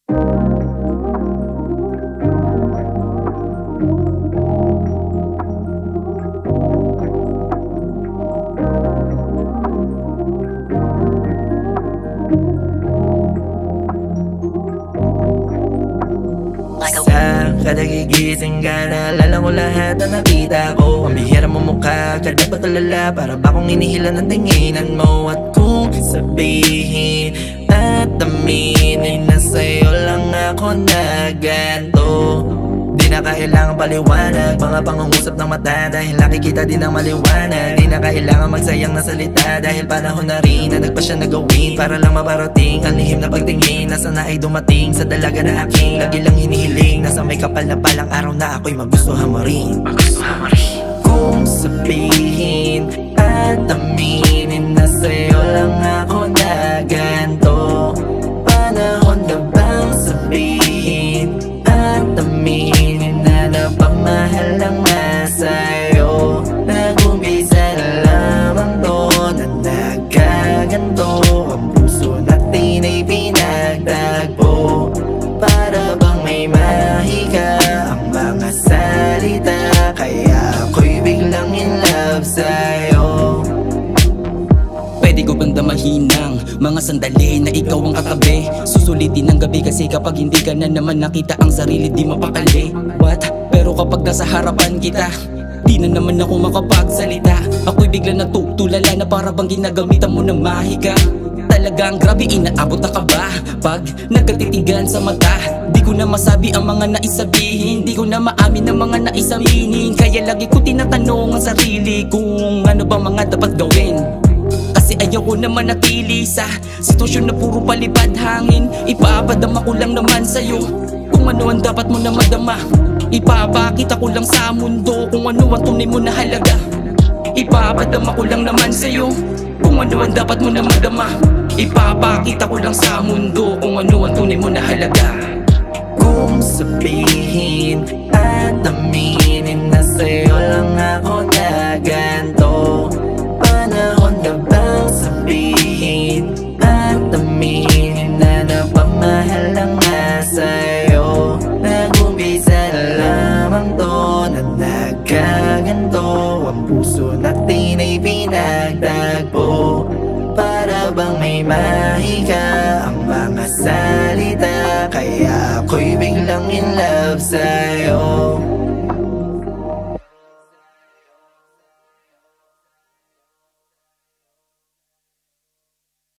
Kada gigising ka, naalala ko lahat na nakita ko. Ang bihira mo mukha, kada patulala, para ba kong inihilan ng tinginan mo. At kung sabihin at aminin na sa'yo lang ako na ganto, di na kailangan paliwanag, mga pangungusap ng mata, dahil nakikita din ang maliwanag. Di na kailangan magsayang na salita, dahil panahon na rin na nagpa siya na gawin, para lang maparating ang lihim na pagtingin. Nasa na ay dumating sa dalaga na aking lagi lang hinihiling, nasa may kapal na palang araw na ako'y magustuhan mo rin. Kung sabihin at aminin na sa'yo lang ako na ganto, panahon na bang sabihin at aminin na napamahal lang na sa'yo? Nag-umpisa na lamang to na nagkaganto, ang puso natin ay pinagtagpo. Para bang may mahika ang mga salita, kaya ako'y biglang in love sa'yo. Pwede ko bang damahin ng mga sandali na ikaw ang katabi? Susulitin ng gabi kasi kapag hindi ka na naman nakita ang sarili, di mapakali. What? Pero kapag nasa harapan kita, di na naman ako makapagsalita. Ako'y bigla natutulala na para bang ginagamitan mo ng mahika. Talagang grabe, inaabot na ka ba? Pag nagkatitigan sa mata, di ko na masabi ang mga naisabihin, di ko na maamin ang mga naisaminin. Kaya lagi ko tinatanong ang sarili kung ano ba mga dapat gawin. Kasi ayoko na manatili sa sitwasyon na puro palipad hangin. Ipapadama ko lang naman sa'yo kung ano ang dapat mo na madama. Ipapakita ko lang sa mundo kung ano ang tunay mo na halaga. Ipapadama ko lang naman sa'yo kung ano ang dapat mo na madama. Ipapakita ko lang sa mundo kung ano ang tunay mo na halaga. Kung sabihin at aminin na sa'yo lang ako na ganto, panahon na bang sabihin at aminin na napamahal lang na sa'yo? Nag-umpisa na lamang to na nagkaganto, ang puso natin ay pinagtagpo. Para bang may mahika ang mga salita, kaya ako'y biglang in love sa'yo.